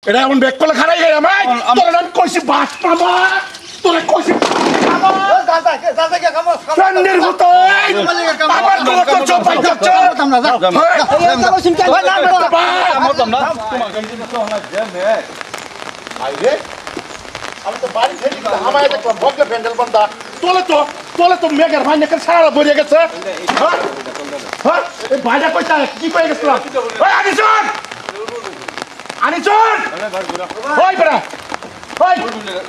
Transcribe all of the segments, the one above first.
এটা এমন ব্যাক করলে খারাই গাই আমি তোর নাম কইছি বাস মামা তোরে কইছি মামা ফ্রেন্ডের হতো আবার তোর তো চপাই যাচ্ছে আমরা যা চলো সিমটা না মতম না তোমার কাছে তো না জেনে আইরে আমি তো বাড়ি থেকে আমায় দেখলাম ভগলে প্যান্ডেল বন্ধা তোলে তো মেঘের ভাই নেকে সারা ভরে গেছে হ্যাঁ এই ভাইটা কইতা কি কই গেছিলাম ওই আনিছুন ওই বড়া ওই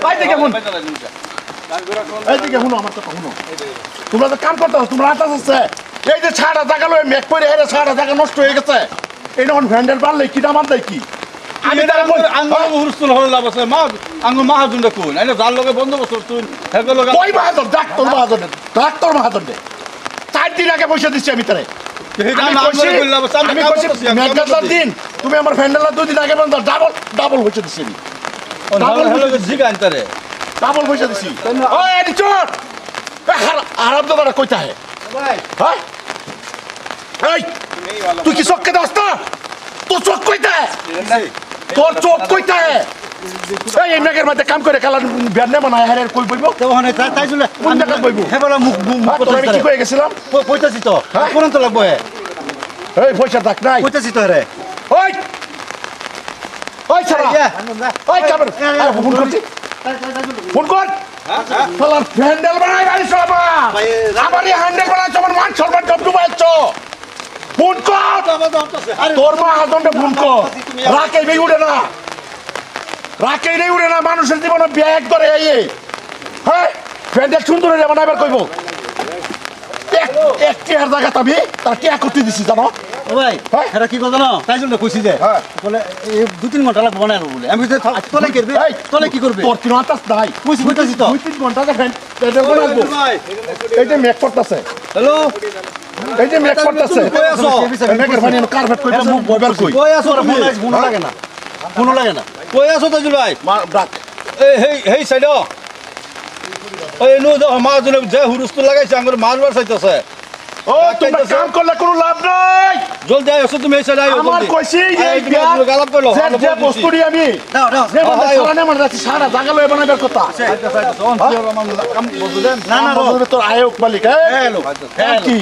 ভাই দেখে শুন এই দিকে শুনো আমার কথা শুনো তোমরা তো কাম করতে তোমরা আতাস আছে এই যে ছাড়া জায়গা লয় মেঘ পড়ে হেরে ছাড়া জায়গা নষ্ট হয়ে গেছে এই যখন ভ্যান্ডেল বাড়লে কি দাম দেয় কি আমি তার আঙ্গুল হুরস্তুল হল লাভ আছে মা আঙ্গুল মাহাজন কোন আইনা যার লগে বন্দোবস্ত তুই হেগো লগে কই মাহাজন ডাক্তার মাহাজন দে 4 দিন আগে পয়সা দিচ্ছি আমি তারে আমি কইছি মেঘদার দিন তুমি আমার ভ্যান্ডেলার 2 দিন আগে বন্ধ ডাবল পয়সা দিচ্ছি আমি ডাবল হলো জিগা আনতারে ডাবল পয়সা দিছি ওই এডি চোর আরাম দাদা কইতা হে ভাই হ্যাঁ এই তুই কি চোখ কেটে আসতা তোর চোখ কইতা হে তোর চোখ কইতা হে এই মেঘের মধ্যে কাম করে কালা ব্যান্ডে বানায় হারে কই বইব ওখানে তাই চলে কোন জায়গা বইব হে বলা মুখ তোর আমি কি কই গেছিলাম পয়তাছি তো কোন তো লাগবে এই পয়সা থাক নাই পয়তাছি তো রে ওই ওই ছাড়া ওই কাবর ফোন করছি ফোন কর তোর হ্যান্ডেল বানাই গাড়ি সব আবার এই হ্যান্ডেল বানাই সব মান সরবার সব ডুবাইছ ফোন কর তোর মা হাজন্ডে ফোন কর রাকে বেই উড়ে না মানুষের জীবনে ব্যাগ করে এই হ্যাঁ হ্যান্ডেল সুন্দর হয়ে বানাইবার কইব এক টিয়ার জায়গা তবে তার টিয়া করতে দিছি জানো ও ভাই এটা কি কথা না তাই জন্য কইছি যে বলে এই 2-3 ঘন্টা লাগবে বানাইবো বলে আমি তো তোলে করবে তোলে কি করবে তোর তিন আতাস নাই কইছি কইতাছি তো 2-3 ঘন্টা দেখেন এটা বানাবো এই যে মেক করতেছে হ্যালো এই যে মেক করতেছে মেকের বানিয়ে কার্পেট কইতে মুখ বইবার কই কই আছো রে ফোন লাগে না কই আছো তাজুল ভাই ডাক এই হেই সাইড ওই নো দা মাহাজন যে হুরস্তুল লাগাইছে আঙ্গুর মারবার চাইতেছে ও তোমরা কাম করলে কোনো লাভ নাই জলদি আইছো তুমি এই সাইড আইও আমার কইছি এই গালাপ কইলো যে বস্তুরি আমি দাও যে বন্ধ সারানে মনে রাখছি সারা জায়গা লয়ে বানাইবার কথা না না বলবে তোর আয়োগ মালিক হ্যালো কি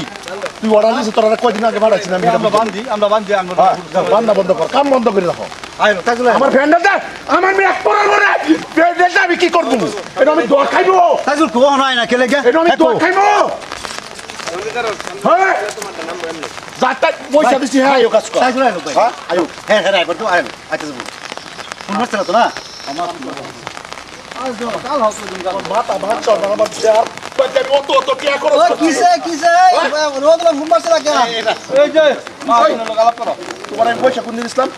তুই অর্ডার দিছিস তোরা কয়দিন আগে বাড়াইছিস আমি আমরা বান্ধি আঙ্গুর বান্দা বন্ধ কর কাম বন্ধ করে রাখো আইলো তাই চলে আমার ভ্যান্ডালটা আমার মেয়ে এক পড়ার মনে ভ্যান্ডালটা আমি কি করব এটা আমি দর খাইবো তাই চল কোন হয় না কেলে গে এটা আমি দর খাইবো হ্যাঁ যাতা পয়সা দিছি হ্যাঁ আয়োগ কাজ কর তাই চলে আইলো ভাই হ্যাঁ আয়োগ হ্যাঁ হ্যাঁ আইবো তো আইলো আচ্ছা যাবো ফোন মারছ না তো না আমার কাল হাউস মাথা ভাত চল আমার দেয়ার কইতে আমি অত টিয়া করো কিসে রোদ না ফোন মারছ না কে এই যে মাহাজন গালাপ করো তোমার আমি পয়সা কোন দিন ইসলাম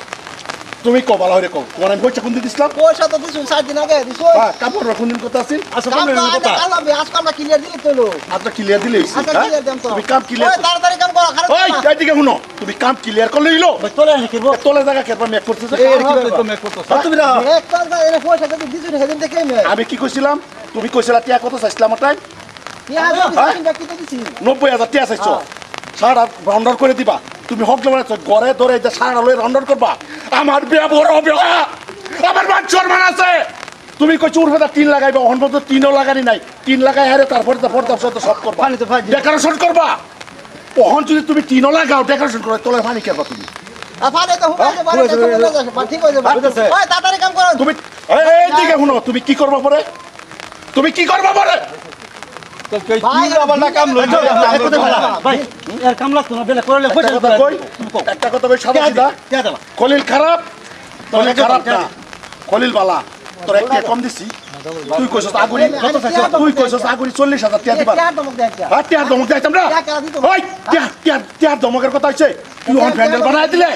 তুমি কো ভালো হইরে কো তোমার আমি পয়সা কোন দিন ইসলাম পয়সা তো দিছুন 7 দিন আগে দিছো হ্যাঁ কাপড় কোন দিন কথা আছেন আচ্ছা কোন দিন কথা আজকে আমরা ক্লিয়ার দিলি তো আচ্ছা ক্লিয়ার দিলেই আচ্ছা ক্লিয়ার দেন তো তুমি কাম ক্লিয়ার ওই তাড়াতাড়ি কাম করো খারাপ ওই এইদিকে শুনো তুমি কাম ক্লিয়ার করলে হইলো তোলে আসি কিবো তোলে জায়গা কেবা মেক করতেছ এই কি তো মেক করতেছ তুমি না এক কাল দা এনে পয়সা যদি দিছুন হেদিন দেখে মে আমি কি কইছিলাম তুমি কইছিলা টিয়া কত চাইছিলাম আমার টাইম কি হাজার দিছুন বাকি তো দিছি 90000 টিয়া চাইছো সারা রাউন্ডার করে দিবা তুমি হক জমা ঘরে ধরে যে সারা লয়ে রাউন্ডার করবা আমার বিয়া বড় হবে আমার বাচ্চার মান আছে তুমি কই চুর ফেদা 3 লাগাইবা অন পর্যন্ত 3ও লাগানি নাই 3 লাগাই হারে তারপরে তো ফর্দা সব করবা পানি তো ভাই ডেকোরেশন করবা ওহন যদি তুমি 3ও লাগাও ডেকোরেশন করে তোলে পানি কেবা তুমি আফারে তো হুকাইছে বারে দেখো না যাচ্ছে ঠিক হয়ে যাবে ওই তাড়াতাড়ি কাম করো তুমি এই দিকে শুনো তুমি কি করবা পরে তো কই কি আবার না কাম লই ভাই এর কাম লাগতো না বেলা করলে পয়সা একটা কথা কই একটা কথা কই সাদা সিধা কে দেবা খলিল খারাপ না খলিল বালা তোর একটা কম দিছি তুই কইছস আগুরি কত চাইছ তুই কইছস আগুরি 40000 টাকা দিবা কে দমক দেখ হ্যাঁ টিয়া দমক দিতাম না ওই টিয়া দমকের কথা হইছে তুই অন প্যান্ডেল বানাই দিলে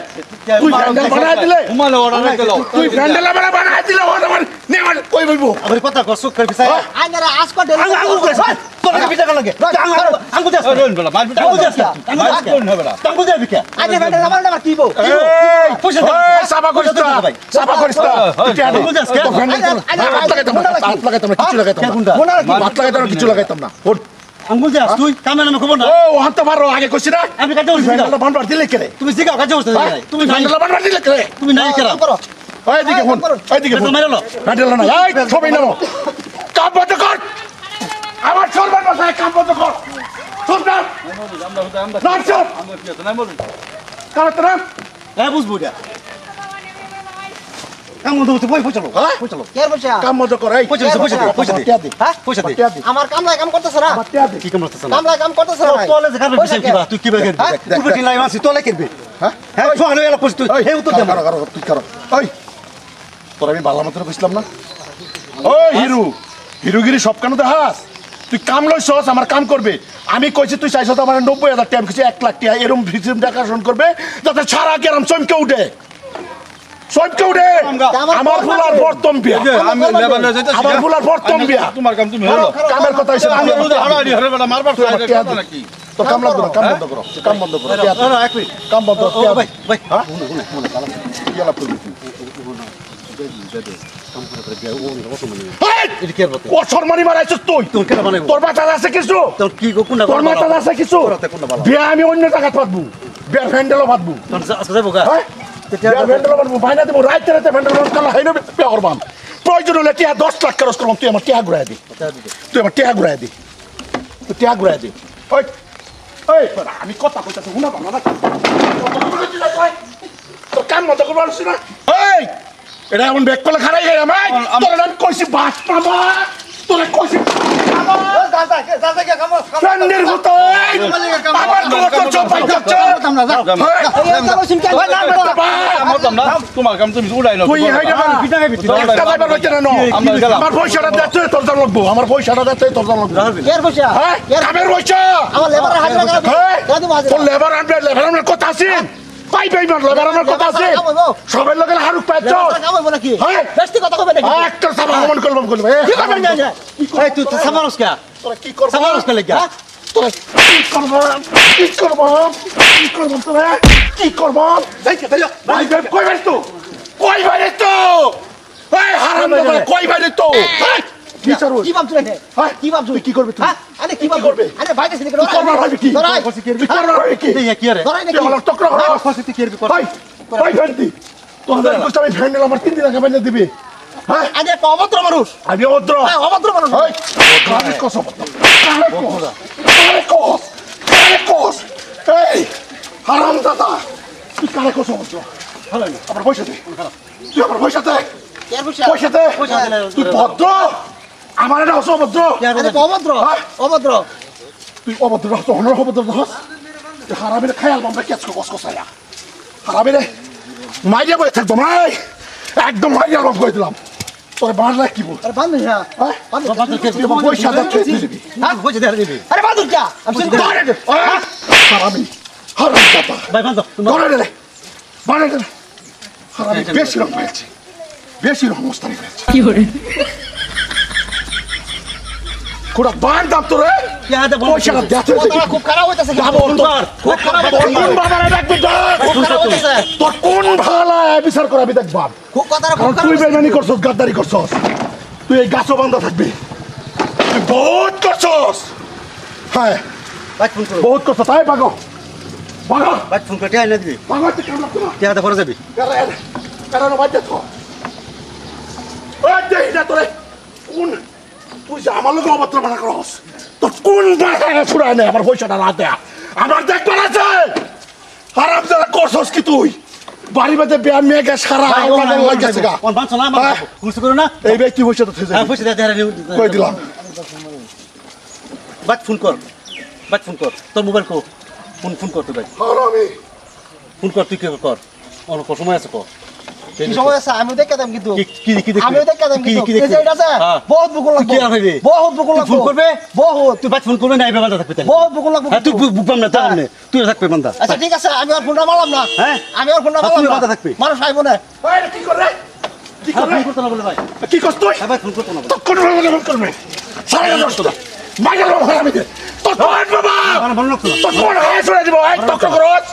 ঘুমালে অর্ডার দিলো তুই প্যান্ডেল বানাই দিলে ও আমার নেওয়ার কই বলবো আবার কথা কর সুখ করে বিছাই আইনারা আজকে ডেলি আঙ্গুল কইছ তোর বিটা লাগে আঙ্গুল দেখ রইন বলা মার বিটা আঙ্গুল দেখ কোন হবে না আঙ্গুল দেখ বিকা আইনে বেটা আমার না কি বউ এই সাবা করিস না আঙ্গুল দেখ তো প্যান্ডেল হাত লাগাইতাম না কিছু লাগাইতাম না আঙ্গুল দেখ তুই কামে নামে খবর না ও হাত মারো আগে কইছ না আমি কাজে বলছি প্যান্ডেল বানবার দিলে কেরে তুমি জিগাও কাজে বলছ তুমি প্যান্ডেল বানবার দিলে কেরে তুমি নাই করা এইদিকে ফোন এইদিকে ফোন মেরো না হ্যান্ডেল না এই ছবি নাও কাম বন্ধ কর আমার সরবার বাসায় কাম বন্ধ কর চুপ না না চুপ কারণ তোরা হ্যাঁ বুঝবো এটা কাম বন্ধ হচ্ছে পয়সা লো হ্যাঁ পয়সা লো কে বলছে কাম বন্ধ কর এই পয়সা দে হ্যাঁ পয়সা দে আমার কামলায় কাম করতেছ না কি কাম করতেছ না কামলায় কাম করতেছ না তোলে যে কারবে বিষয় কিবা তুই কিবা করবি তুই বেটি লাই মাসি তোলে করবি হ্যাঁ হ্যাঁ সোহালে এলা পয়সা তুই হে উত্তর দে কারো তুই কারো ওই তোর আমি ভালো মতো কইছিলাম না ওই হিরোগিরি সব কেন দেখাস তুই কাম লইছস আমার কাম করবে আমি কইছি তুই চাইছ আমার 90,000 টাকা কিছু 1 লাখ টাকা এরকম ফিজিম দেখাশোন করবে যাতে সারা গ্রাম চমকে উঠে আমার ফুলার প্রথম বিয়া আমি লেবালে যাইতেছি আমার ফুলার প্রথম বিয়া তোমার কাম তুমি হলো কামের কথা হইছে আমি রোদে হাড়াড়ি হরে বেটা মারবার তুই আমার চাই টিয়া দে। নাকি তো কাম বন্ধ করো কাম বন্ধ করো টিয়া দে। এক মিনিট কাম বন্ধ ও টিয়া দে। ভাই ভাই হ্যাঁ? শুনে শুনে কি আলাপ করবি তুই? কাম করে করে ও ও মানে হেই! এটা কি আর বলতে ও শর্মানি মারাইছিস তুই তোর কেন বানাইবো তোর মাথা আছে কিছু তোর কি কোনটা তোর মাথা আছে কিছু তোরতে কোনটা বালা বিয়া আমি অন্য জায়গা পাতবো বিয়ার ফ্যান্ডেলও পাতবো তোর আজকে যাবো গা হ্যাঁ বিয়ার ফ্যান্ডেলও পাতবো ভাইনা দেবো রাইতে ফ্যান্ডেল কালা হাইনো বিয়া করবাম প্রয়োজন হলে টিয়া 10 লাখ খরচ করবাম তুই আমার টিয়া ঘুরাই দি তুই আমার টিয়া ঘুরাই দি তুই টিয়া ঘুরাই দি ওই ওই আমি কথা কইতাছি শুনা ভালো না তোর কাম বন্ধ করবার আছে না এই এটা এমন ব্যাগ করলে খারাই গেলাম তোর নাম কইছি বাস মামা তোরা কইছি ফ্রেন্ডের মতো আমার তোর চপাই যাচ্ছে তোমার কাম তুমি উড়াই নাও তুই হাইডা একটা যাইবার হইতে না আমার পয়সাটা দিতে তোর জান লাগবো আমার পয়সাটা দিতে তোর জান লাগবো কে বলছে হ্যাঁ কামের পয়সা আমার লেবার হাজিরা করে দাদু হাজিরা তোর লেবার আনবে কথা আছে পাই পাই মার লেবার আনার কথা আছে সবের লোকের হারুক পাচ্ছ কাম বলে কি হ্যাঁ বেশি কথা কবে নাকি একটা সাবা মন করলাম করলাম কি করবেন না এই তুই তো সামারস কা তোরা কি করবো সামারস কা লাগা তোরা কি করবো তোরা কি করবো ভাই কই বাইরে তো কই বাইরে তো এই হারাম দাদা কই বাইরে তো বিচার কি ভাবছ রে হ্যাঁ কি ভাবছ তুই কি করবি তুই হ্যাঁ আরে কি ভাবছ করবে? আরে বাইরে সিনে তুই করবার হবে কি ধরাই তুই করবার হবে কি এই কি রে ধরাই তুই নাকি আমার টকরা হলো ফাসিতে কি করবি কর ভাই ভাই ফেন্টি তোদের কষ্ট আমি ফ্যান্ডেল আমার 3 দিন আগে বাইরে দিবি হ্যাঁ আরে একটা অভদ্র মানুষ আমি অদ্র হ্যাঁ অভদ্র মানুষ এই কারে কসম কারে কস এই হারাম দাদা তুই কারে কসম আমার পয়সা দে তুই আমার পয়সা দে কে বলছে পয়সা দে পয়সা দিলে তুই ভদ্র আমার এটা হস অভদ্র আরে অভদ্র অভদ্র তুই অভদ্র হস অনর অভদ্র হস হারামের খেয়াল বামরা কেচ কস কসায়া হারামের মাইয়া বই থাকবো মাই একদম মাইয়া বাম কই দিলাম তোর বাঁধ রাখ কি বল আরে বান্ধব হ্যাঁ হ্যাঁ তুই আমার পয়সা দে তুই দিবি হ্যাঁ কইছে দে দিবি আরে বান্ধব কে আমি শুনতে হারামি হারাম দাদা ভাই বান্ধ ধরে দে বাড়ে দে হারামি বেশি রকম হয়েছে বেশি রকম অবস্থানে হয়েছে কি করে কোড়া বাঁধ দাম তোরে কি আদা বল পয়সাটা দেতে কথা খুব খারাপ হইতাছে খুব খারাপ তোর কোন বাবারে ডাকবি খুব খারাপ হইতাছে তোর কোন ভালা বিচার করাবি দেখ বাপ খুব কথা খুব কারণ খারাপ তুই বেমানি করছস গাদ্দারি করছস তুই এই গাছও বান্ধা থাকবি তুই বহুত করছস হ্যাঁ ভাই ফোন করো বহুত করছস তাই বাগো বাগো ভাই ফোন করে আইনা দিবি বাগো তুই কেমন করো কি আদা করে যাবি কারণ বাজে তো ওই দেখ না তোরে কোন তুই যে আমার লোক অভদ্র মানা করস তোর কোন ভাষায় ফুরায় নেই আমার পয়সাটা না দেয়া আমার দেখবার আছে হারাম যারা করছস কি তুই বাড়ি বাজে ব্যায়াম মেয়ে গেছে সারা লাগছে গা কোন বানছ না আমার কুলস করো না এই ব্যক্তি পয়সাটা থেকে হ্যাঁ পয়সা দে দে কই দিলাম ভাই ফোন কর তোর মোবাইল কো ফোন কর তুই ভাই হারামি ফোন কর তুই কি কর অনেক সময় আছে কর কি সময় আছে আমি দেখে দেব কিন্তু কি আমি দেখে দেব কিন্তু এই যে এটা আছে বহুত বুকুল লাগবে কি হবে বহুত বুকুল লাগবে ফোন করবে বহুত তুই ভাই ফোন করবে না এই বান্দা থাকবে তাহলে বহুত বুকুল লাগবে হ্যাঁ তুই বুকবাম না তার মানে তুই থাকবে বান্দা আচ্ছা ঠিক আছে আমি আর ফোনটা মারলাম না হ্যাঁ? আমি আর ফোনটা তুই মারলাম বাধা না থাকবি। মানুষ আইবো না ওই কি করে কি হ্যাঁ করে ফোন করতে না বলে ভাই কি করছ তুই হ্যাঁ ভাই ফোন করতে না বলে তো কোন ভাবে ফোন করবে সারা দশ টাকা মাইকেল বাবা হারামি দে তো কোন বাবা আমার ভালো লাগতো না তো কোন হায় ছড়ে দিব এক টক করছ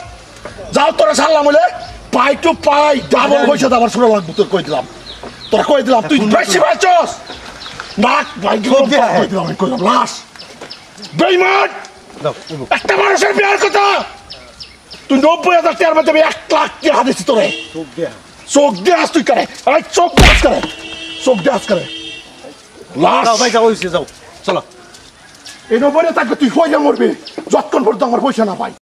যাও তোরা সারলাম বলে পাই টু পাই ডাবল পয়সা দাবার শুরু লাগবে তোর কই দিলাম তোরা কই দিলাম তুই বেশি বাঁচছস নাক ভাই কই দিলাম আমি কইলাম লাশ বেইমান দাও একটা মানুষের বিয়ার কথা তুই 90,000 টাকার মধ্যে 1 লাখ টাকা দিছিস তোরে চোখ দিয়ে আস তুই করে এই চোখ দিয়ে আস করে চোখ দিয়ে আস করে লাশ যাও ভাই যাও যাও চলো এই নবরে তাকে তুই হয়ে মরবি যতক্ষণ পর্যন্ত আমার পয়সা না পাই